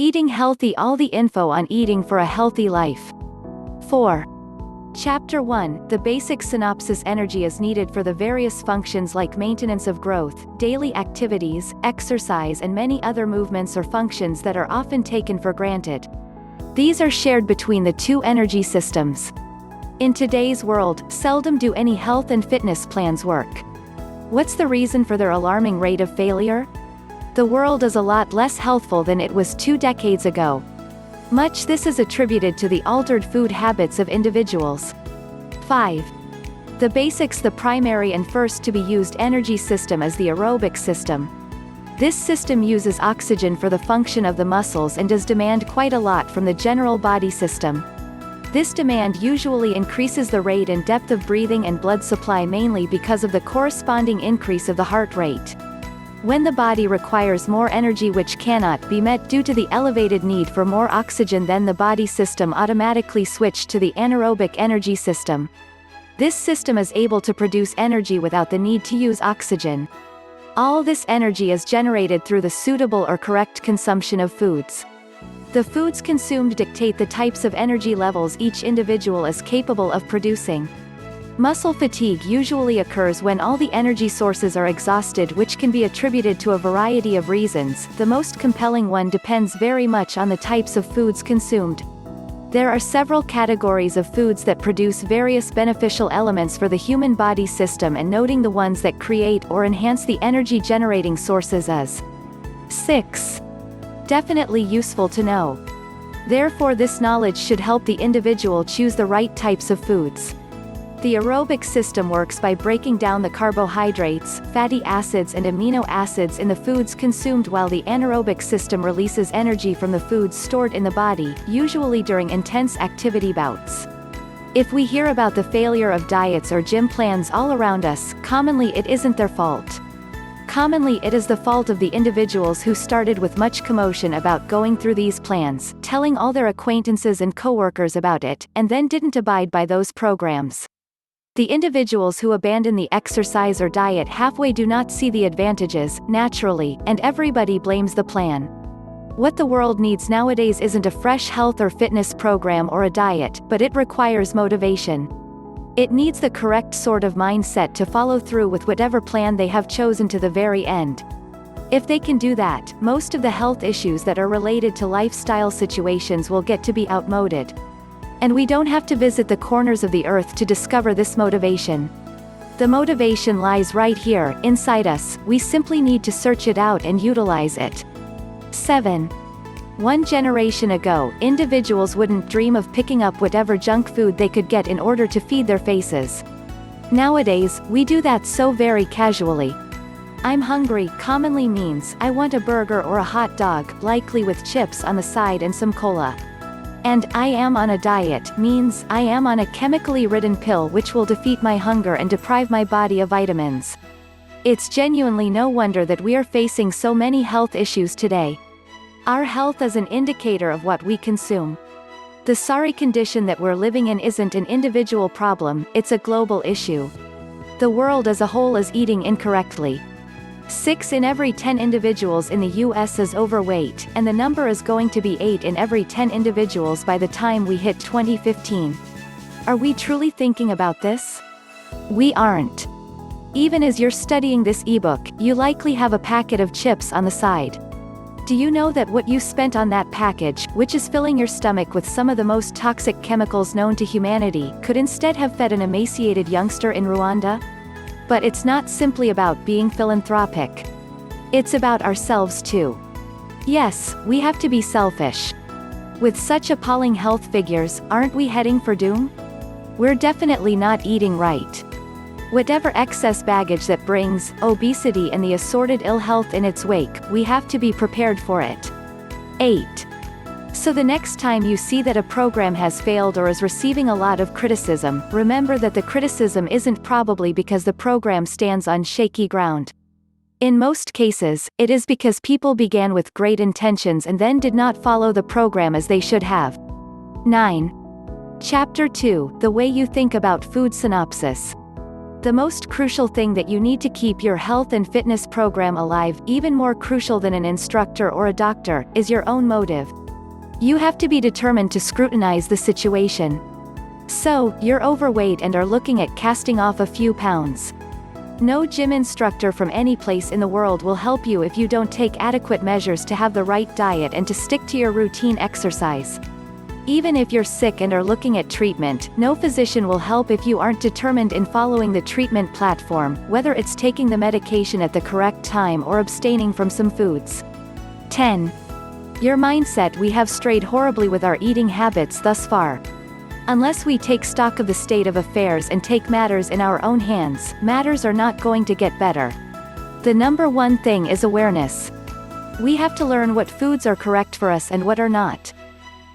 Eating healthy, all the info on eating for a healthy life. 4. Chapter 1, the basic synopsis. Energy is needed for the various functions like maintenance of growth, daily activities, exercise and many other movements or functions that are often taken for granted. These are shared between the two energy systems. In today's world, seldom do any health and fitness plans work. What's the reason for their alarming rate of failure? The world is a lot less healthful than it was 2 decades ago. Much this is attributed to the altered food habits of individuals. 5. The basics. The primary and first to be used energy system is the aerobic system. This system uses oxygen for the function of the muscles and does demand quite a lot from the general body system. This demand usually increases the rate and depth of breathing and blood supply, mainly because of the corresponding increase of the heart rate. When the body requires more energy which cannot be met due to the elevated need for more oxygen, then the body system automatically switches to the anaerobic energy system. This system is able to produce energy without the need to use oxygen. All this energy is generated through the suitable or correct consumption of foods. The foods consumed dictate the types of energy levels each individual is capable of producing. Muscle fatigue usually occurs when all the energy sources are exhausted, which can be attributed to a variety of reasons. The most compelling one depends very much on the types of foods consumed. There are several categories of foods that produce various beneficial elements for the human body system, and noting the ones that create or enhance the energy generating sources is 6. Definitely useful to know. Therefore, this knowledge should help the individual choose the right types of foods. The aerobic system works by breaking down the carbohydrates, fatty acids and amino acids in the foods consumed, while the anaerobic system releases energy from the foods stored in the body, usually during intense activity bouts. If we hear about the failure of diets or gym plans all around us, commonly it isn't their fault. Commonly it is the fault of the individuals who started with much commotion about going through these plans, telling all their acquaintances and coworkers about it, and then didn't abide by those programs. The individuals who abandon the exercise or diet halfway do not see the advantages, naturally, and everybody blames the plan. What the world needs nowadays isn't a fresh health or fitness program or a diet, but it requires motivation. It needs the correct sort of mindset to follow through with whatever plan they have chosen to the very end. If they can do that, most of the health issues that are related to lifestyle situations will get to be outmoded. And we don't have to visit the corners of the earth to discover this motivation. The motivation lies right here, inside us. We simply need to search it out and utilize it. 7. 1 generation ago, individuals wouldn't dream of picking up whatever junk food they could get in order to feed their faces. Nowadays, we do that so very casually. I'm hungry commonly means I want a burger or a hot dog, likely with chips on the side and some cola. And I am on a diet means I am on a chemically ridden pill which will defeat my hunger and deprive my body of vitamins. It's genuinely no wonder that we are facing so many health issues today. Our health is an indicator of what we consume. The sorry condition that we're living in isn't an individual problem, it's a global issue. The world as a whole is eating incorrectly. 6 in every 10 individuals in the US is overweight, and the number is going to be 8 in every 10 individuals by the time we hit 2015. Are we truly thinking about this? We aren't. Even as you're studying this ebook, you likely have a packet of chips on the side. Do you know that what you spent on that package, which is filling your stomach with some of the most toxic chemicals known to humanity, could instead have fed an emaciated youngster in Rwanda? But it's not simply about being philanthropic. It's about ourselves too. Yes, we have to be selfish. With such appalling health figures, aren't we heading for doom? We're definitely not eating right. Whatever excess baggage that brings obesity and the assorted ill health in its wake, we have to be prepared for it. 8. So the next time you see that a program has failed or is receiving a lot of criticism, remember that the criticism isn't probably because the program stands on shaky ground. In most cases, it is because people began with great intentions and then did not follow the program as they should have. 9. Chapter 2, The Way You Think About Food Synopsis. The most crucial thing that you need to keep your health and fitness program alive, even more crucial than an instructor or a doctor, is your own motive. You have to be determined to scrutinize the situation. So, you're overweight and are looking at casting off a few pounds. No gym instructor from any place in the world will help you if you don't take adequate measures to have the right diet and to stick to your routine exercise. Even if you're sick and are looking at treatment, no physician will help if you aren't determined in following the treatment platform, whether it's taking the medication at the correct time or abstaining from some foods. 10. Your mindset. We have strayed horribly with our eating habits thus far. Unless we take stock of the state of affairs and take matters in our own hands, matters are not going to get better. The number one thing is awareness. We have to learn what foods are correct for us and what are not.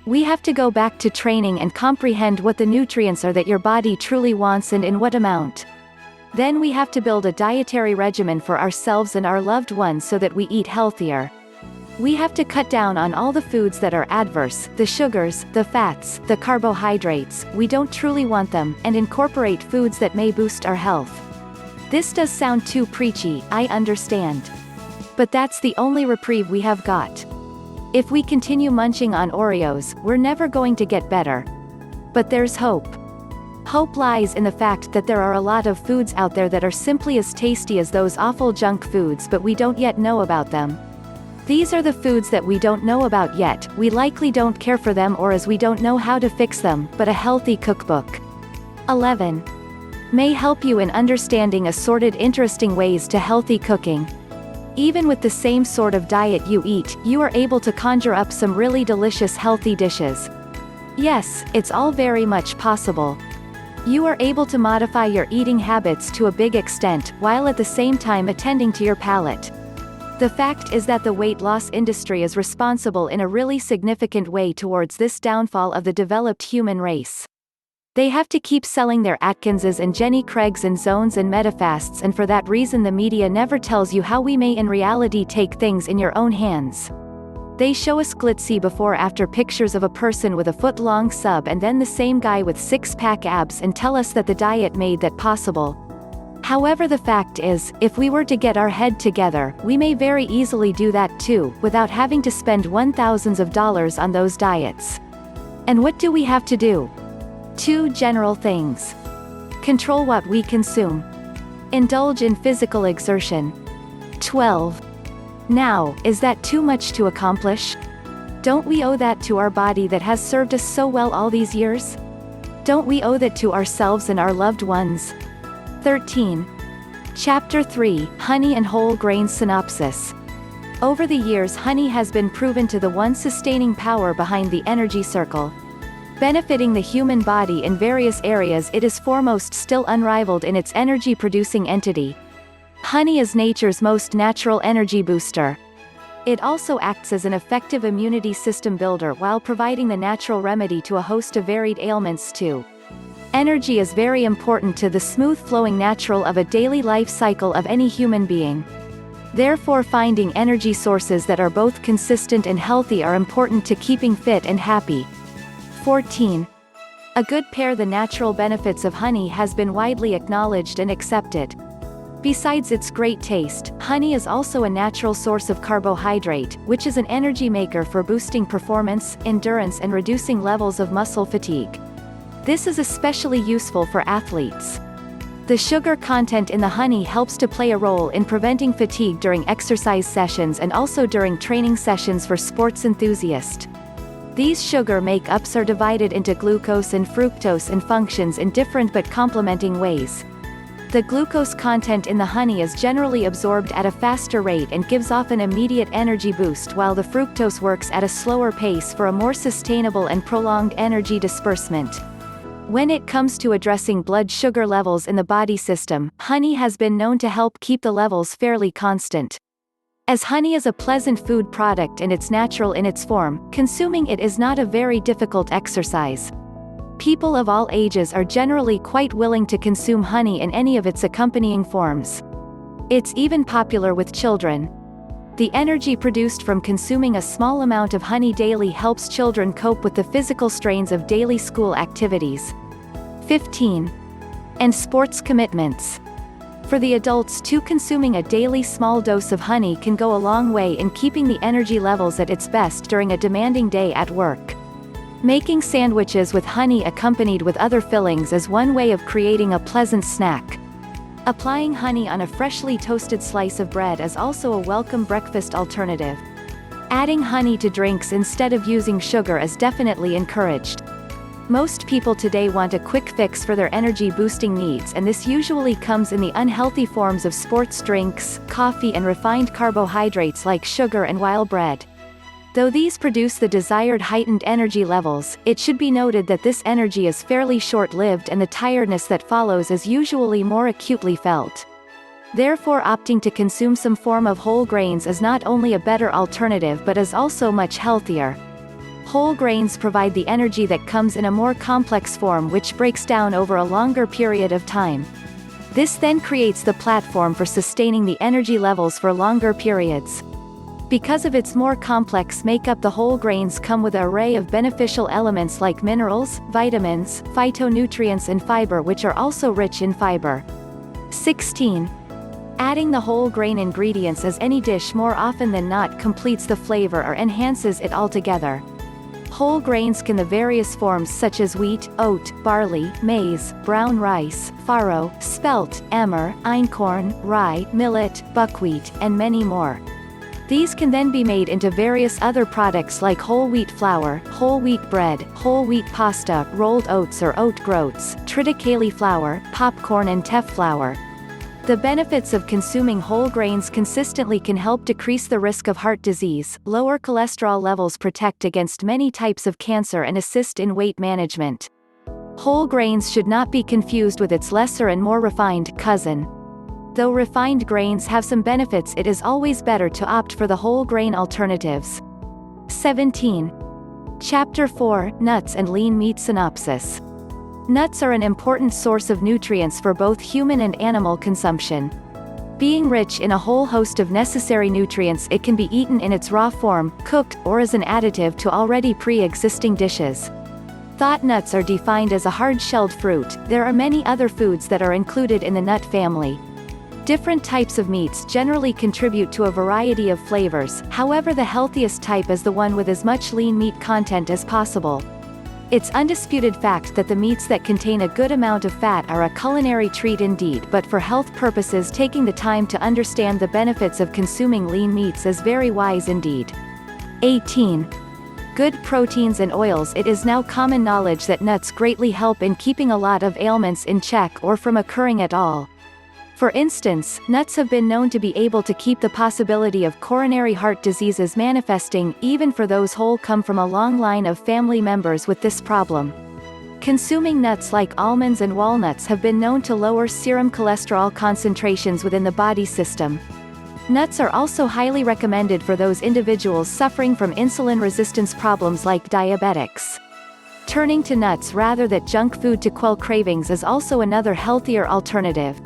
We have to go back to training and comprehend what the nutrients are that your body truly wants and in what amount. Then we have to build a dietary regimen for ourselves and our loved ones so that we eat healthier. We have to cut down on all the foods that are adverse, the sugars, the fats, the carbohydrates, we don't truly want them, and incorporate foods that may boost our health. This does sound too preachy, I understand. But that's the only reprieve we have got. If we continue munching on Oreos, we're never going to get better. But there's hope. Hope lies in the fact that there are a lot of foods out there that are simply as tasty as those awful junk foods, but we don't yet know about them. These are the foods that we don't know about yet, we likely don't care for them or as we don't know how to fix them, but a healthy cookbook. 11. May help you in understanding assorted interesting ways to healthy cooking. Even with the same sort of diet you eat, you are able to conjure up some really delicious healthy dishes. Yes, it's all very much possible. You are able to modify your eating habits to a big extent, while at the same time attending to your palate. The fact is that the weight loss industry is responsible in a really significant way towards this downfall of the developed human race. They have to keep selling their Atkinses and Jenny Craigs and Zones and Metafasts, and for that reason the media never tells you how we may in reality take things in your own hands. They show us glitzy before-after pictures of a person with a foot-long sub and then the same guy with six-pack abs and tell us that the diet made that possible. However, the fact is, if we were to get our head together, we may very easily do that too, without having to spend thousands of dollars on those diets. And what do we have to do? 2 general things. Control what we consume. Indulge in physical exertion. 12. Now, is that too much to accomplish? Don't we owe that to our body that has served us so well all these years? Don't we owe that to ourselves and our loved ones? 13. Chapter 3, Honey and Whole Grain Synopsis. Over the years, honey has been proven to the one sustaining power behind the energy circle. Benefiting the human body in various areas, it is foremost still unrivaled in its energy-producing entity. Honey is nature's most natural energy booster. It also acts as an effective immunity system builder while providing the natural remedy to a host of varied ailments too. Energy is very important to the smooth-flowing natural of a daily life cycle of any human being. Therefore, finding energy sources that are both consistent and healthy are important to keeping fit and happy. 14. A good pair. The natural benefits of honey has been widely acknowledged and accepted. Besides its great taste, honey is also a natural source of carbohydrate, which is an energy maker for boosting performance, endurance and reducing levels of muscle fatigue. This is especially useful for athletes. The sugar content in the honey helps to play a role in preventing fatigue during exercise sessions and also during training sessions for sports enthusiasts. These sugar make-ups are divided into glucose and fructose and functions in different but complementing ways. The glucose content in the honey is generally absorbed at a faster rate and gives off an immediate energy boost, while the fructose works at a slower pace for a more sustainable and prolonged energy disbursement. When it comes to addressing blood sugar levels in the body system, honey has been known to help keep the levels fairly constant. As honey is a pleasant food product and it's natural in its form, consuming it is not a very difficult exercise. People of all ages are generally quite willing to consume honey in any of its accompanying forms. It's even popular with children. The energy produced from consuming a small amount of honey daily helps children cope with the physical strains of daily school activities. 15. and sports commitments. For the adults too, consuming a daily small dose of honey can go a long way in keeping the energy levels at its best during a demanding day at work. Making sandwiches with honey accompanied with other fillings is one way of creating a pleasant snack. Applying honey on a freshly toasted slice of bread is also a welcome breakfast alternative. Adding honey to drinks instead of using sugar is definitely encouraged. Most people today want a quick fix for their energy-boosting needs, and this usually comes in the unhealthy forms of sports drinks, coffee, and refined carbohydrates like sugar and while bread. Though these produce the desired heightened energy levels, it should be noted that this energy is fairly short-lived and the tiredness that follows is usually more acutely felt. Therefore, opting to consume some form of whole grains is not only a better alternative but is also much healthier. Whole grains provide the energy that comes in a more complex form which breaks down over a longer period of time. This then creates the platform for sustaining the energy levels for longer periods. Because of its more complex makeup, the whole grains come with an array of beneficial elements like minerals, vitamins, phytonutrients and fiber, which are also rich in fiber. 16. Adding the whole grain ingredients as any dish more often than not completes the flavor or enhances it altogether. Whole grains can the various forms such as wheat, oat, barley, maize, brown rice, farro, spelt, emmer, einkorn, rye, millet, buckwheat, and many more. These can then be made into various other products like whole wheat flour, whole wheat bread, whole wheat pasta, rolled oats or oat groats, triticale flour, popcorn and teff flour. The benefits of consuming whole grains consistently can help decrease the risk of heart disease, lower cholesterol levels, protect against many types of cancer, and assist in weight management. Whole grains should not be confused with its lesser and more refined cousin. Though refined grains have some benefits, it is always better to opt for the whole grain alternatives. 17. Chapter 4: Nuts and Lean Meat Synopsis. Nuts are an important source of nutrients for both human and animal consumption. Being rich in a whole host of necessary nutrients, it can be eaten in its raw form, cooked, or as an additive to already pre-existing dishes. Thought nuts are defined as a hard-shelled fruit. There are many other foods that are included in the nut family. Different types of meats generally contribute to a variety of flavors, however the healthiest type is the one with as much lean meat content as possible. It's undisputed fact that the meats that contain a good amount of fat are a culinary treat indeed, but for health purposes, taking the time to understand the benefits of consuming lean meats is very wise indeed. 18. Good proteins and oils. It is now common knowledge that nuts greatly help in keeping a lot of ailments in check or from occurring at all. For instance, nuts have been known to be able to keep the possibility of coronary heart diseases manifesting, even for those who come from a long line of family members with this problem. Consuming nuts like almonds and walnuts have been known to lower serum cholesterol concentrations within the body system. Nuts are also highly recommended for those individuals suffering from insulin resistance problems like diabetics. Turning to nuts rather than junk food to quell cravings is also another healthier alternative.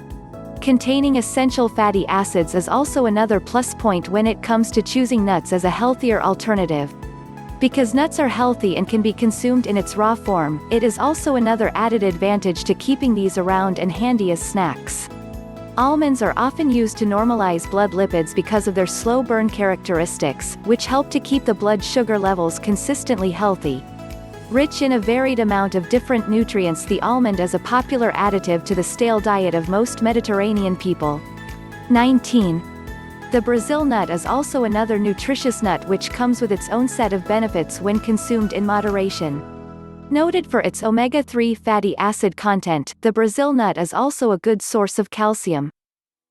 Containing essential fatty acids is also another plus point when it comes to choosing nuts as a healthier alternative. Because nuts are healthy and can be consumed in its raw form, it is also another added advantage to keeping these around and handy as snacks. Almonds are often used to normalize blood lipids because of their slow burn characteristics, which help to keep the blood sugar levels consistently healthy. Rich in a varied amount of different nutrients, the almond is a popular additive to the stale diet of most Mediterranean people. 19. The Brazil nut is also another nutritious nut which comes with its own set of benefits when consumed in moderation. Noted for its omega-3 fatty acid content, the Brazil nut is also a good source of calcium.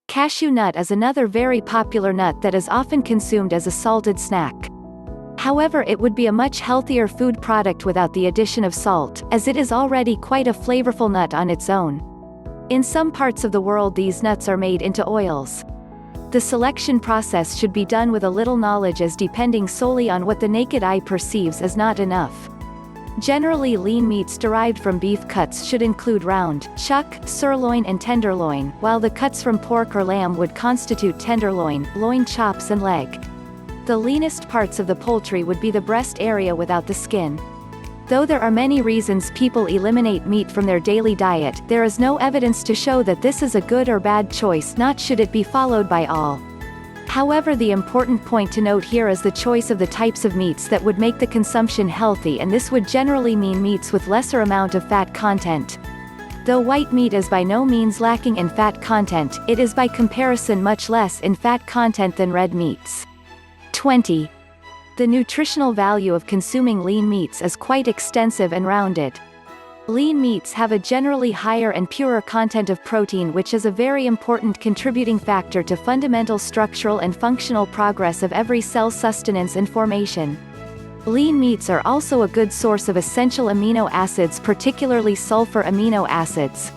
Cashew nut is another very popular nut that is often consumed as a salted snack. However, it would be a much healthier food product without the addition of salt, as it is already quite a flavorful nut on its own. In some parts of the world, these nuts are made into oils. The selection process should be done with a little knowledge, as depending solely on what the naked eye perceives is not enough. Generally, lean meats derived from beef cuts should include round, chuck, sirloin and tenderloin, while the cuts from pork or lamb would constitute tenderloin, loin chops and leg. The leanest parts of the poultry would be the breast area without the skin. Though there are many reasons people eliminate meat from their daily diet, there is no evidence to show that this is a good or bad choice, nor should it be followed by all. However, the important point to note here is the choice of the types of meats that would make the consumption healthy, and this would generally mean meats with lesser amount of fat content. Though white meat is by no means lacking in fat content, it is by comparison much less in fat content than red meats. 20. The nutritional value of consuming lean meats is quite extensive and rounded. Lean meats have a generally higher and purer content of protein, which is a very important contributing factor to fundamental structural and functional progress of every cell sustenance and formation. Lean meats are also a good source of essential amino acids, particularly sulfur amino acids.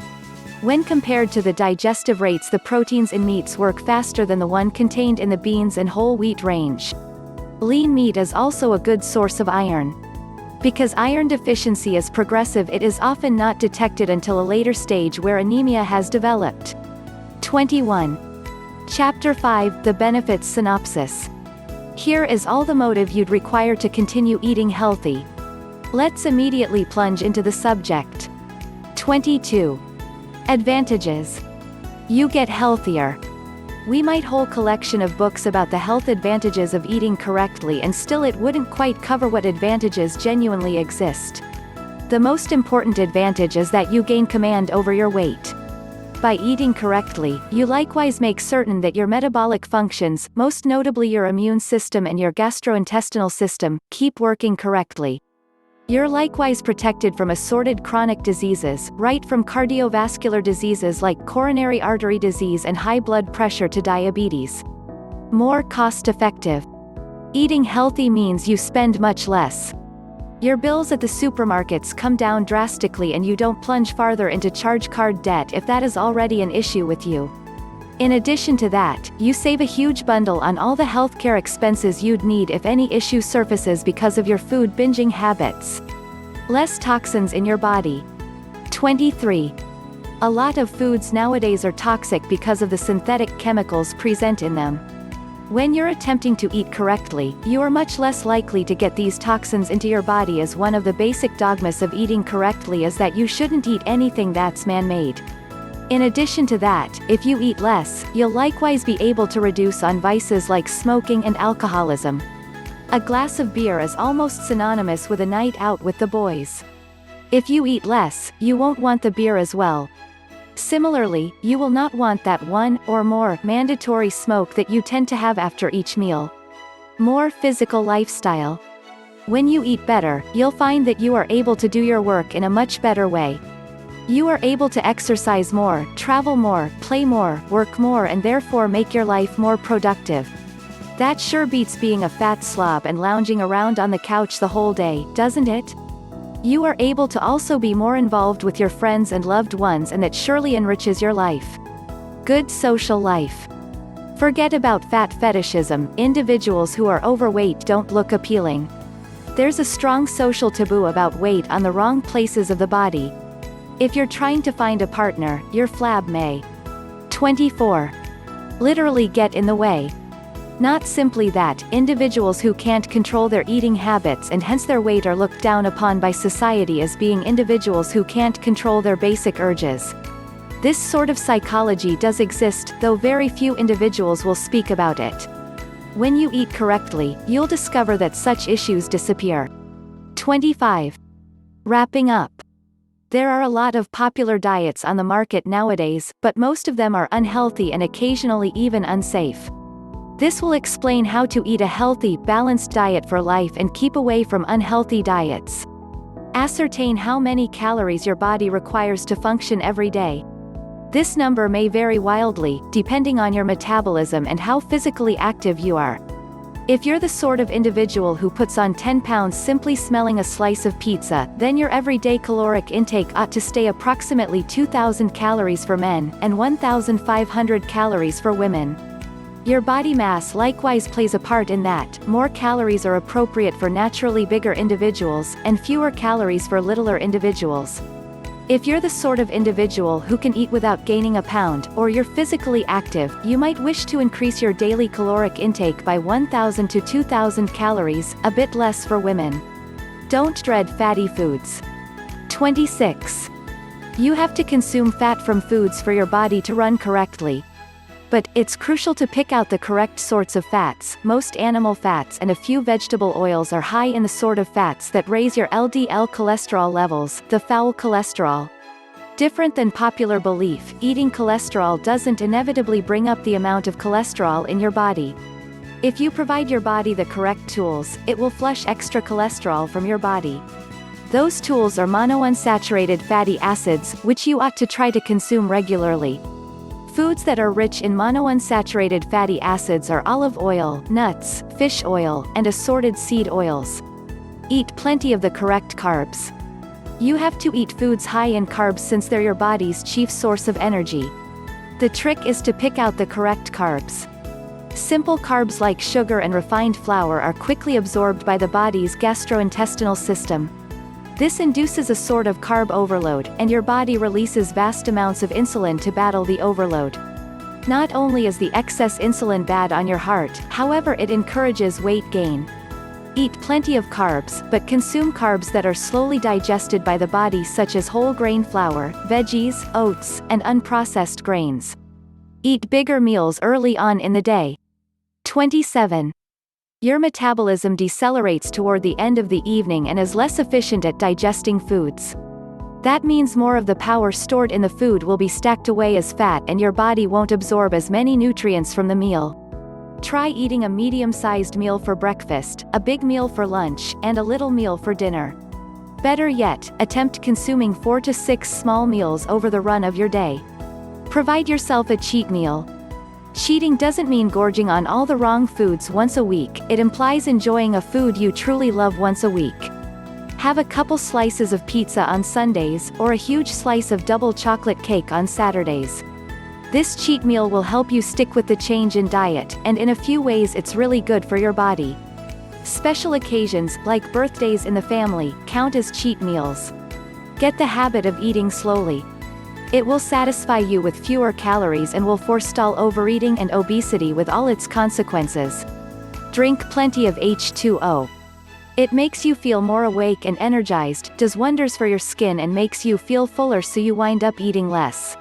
When compared to the digestive rates, the proteins in meats work faster than the one contained in the beans and whole wheat range. Lean meat is also a good source of iron. Because iron deficiency is progressive, it is often not detected until a later stage where anemia has developed. 21. Chapter 5: The Benefits Synopsis. Here is all the motive you'd require to continue eating healthy. Let's immediately plunge into the subject. 22. Advantages. You get healthier. We might whole collection of books about the health advantages of eating correctly, and still it wouldn't quite cover what advantages genuinely exist. The most important advantage is that you gain command over your weight. By eating correctly, you likewise make certain that your metabolic functions, most notably your immune system and your gastrointestinal system, keep working correctly. You're likewise protected from assorted chronic diseases, right from cardiovascular diseases like coronary artery disease and high blood pressure to diabetes. More cost-effective. Eating healthy means you spend much less. Your bills at the supermarkets come down drastically, and you don't plunge farther into charge card debt if that is already an issue with you. In addition to that, you save a huge bundle on all the healthcare expenses you'd need if any issue surfaces because of your food binging habits. Less toxins in your body. 23. A lot of foods nowadays are toxic because of the synthetic chemicals present in them. When you're attempting to eat correctly, you are much less likely to get these toxins into your body, as one of the basic dogmas of eating correctly is that you shouldn't eat anything that's man-made. In addition to that, if you eat less, you'll likewise be able to reduce on vices like smoking and alcoholism. A glass of beer is almost synonymous with a night out with the boys. If you eat less, you won't want the beer as well. Similarly, you will not want that one, or more, mandatory smoke that you tend to have after each meal. More physical lifestyle. When you eat better, you'll find that you are able to do your work in a much better way. You are able to exercise more, travel more, play more, work more, and therefore make your life more productive. That sure beats being a fat slob and lounging around on the couch the whole day, doesn't it? You are able to also be more involved with your friends and loved ones, and that surely enriches your life. Good social life. Forget about fat fetishism. Individuals who are overweight don't look appealing. There's a strong social taboo about weight on the wrong places of the body. If you're trying to find a partner, your flab may 24. Literally get in the way. Not simply that, individuals who can't control their eating habits and hence their weight are looked down upon by society as being individuals who can't control their basic urges. This sort of psychology does exist, though very few individuals will speak about it. When you eat correctly, you'll discover that such issues disappear. 25. Wrapping up. There are a lot of popular diets on the market nowadays, but most of them are unhealthy and occasionally even unsafe. This will explain how to eat a healthy, balanced diet for life and keep away from unhealthy diets. Ascertain how many calories your body requires to function every day. This number may vary wildly, depending on your metabolism and how physically active you are. If you're the sort of individual who puts on 10 pounds simply smelling a slice of pizza, then your everyday caloric intake ought to stay approximately 2,000 calories for men, and 1,500 calories for women. Your body mass likewise plays a part in that. More calories are appropriate for naturally bigger individuals, and fewer calories for littler individuals. If you're the sort of individual who can eat without gaining a pound, or you're physically active, you might wish to increase your daily caloric intake by 1,000 to 2,000 calories, a bit less for women. Don't dread fatty foods. 26. You have to consume fat from foods for your body to run correctly. But, it's crucial to pick out the correct sorts of fats. Most animal fats and a few vegetable oils are high in the sort of fats that raise your LDL cholesterol levels, the foul cholesterol. Different than popular belief, eating cholesterol doesn't inevitably bring up the amount of cholesterol in your body. If you provide your body the correct tools, it will flush extra cholesterol from your body. Those tools are monounsaturated fatty acids, which you ought to try to consume regularly. Foods that are rich in monounsaturated fatty acids are olive oil, nuts, fish oil, and assorted seed oils. Eat plenty of the correct carbs. You have to eat foods high in carbs since they're your body's chief source of energy. The trick is to pick out the correct carbs. Simple carbs like sugar and refined flour are quickly absorbed by the body's gastrointestinal system. This induces a sort of carb overload, and your body releases vast amounts of insulin to battle the overload. Not only is the excess insulin bad on your heart, however, it encourages weight gain. Eat plenty of carbs, but consume carbs that are slowly digested by the body, such as whole grain flour, veggies, oats, and unprocessed grains. Eat bigger meals early on in the day. 27. Your metabolism decelerates toward the end of the evening and is less efficient at digesting foods. That means more of the power stored in the food will be stacked away as fat, and your body won't absorb as many nutrients from the meal. Try eating a medium-sized meal for breakfast, a big meal for lunch, and a little meal for dinner. Better yet, attempt consuming 4 to 6 small meals over the run of your day. Provide yourself a cheat meal. Cheating doesn't mean gorging on all the wrong foods once a week, it implies enjoying a food you truly love once a week. Have a couple slices of pizza on Sundays, or a huge slice of double chocolate cake on Saturdays. This cheat meal will help you stick with the change in diet, and in a few ways it's really good for your body. Special occasions, like birthdays in the family, count as cheat meals. Get the habit of eating slowly. It will satisfy you with fewer calories and will forestall overeating and obesity with all its consequences. Drink plenty of H2O. It makes you feel more awake and energized, does wonders for your skin, and makes you feel fuller, so you wind up eating less.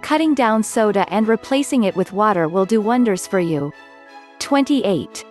Cutting down soda and replacing it with water will do wonders for you. 28.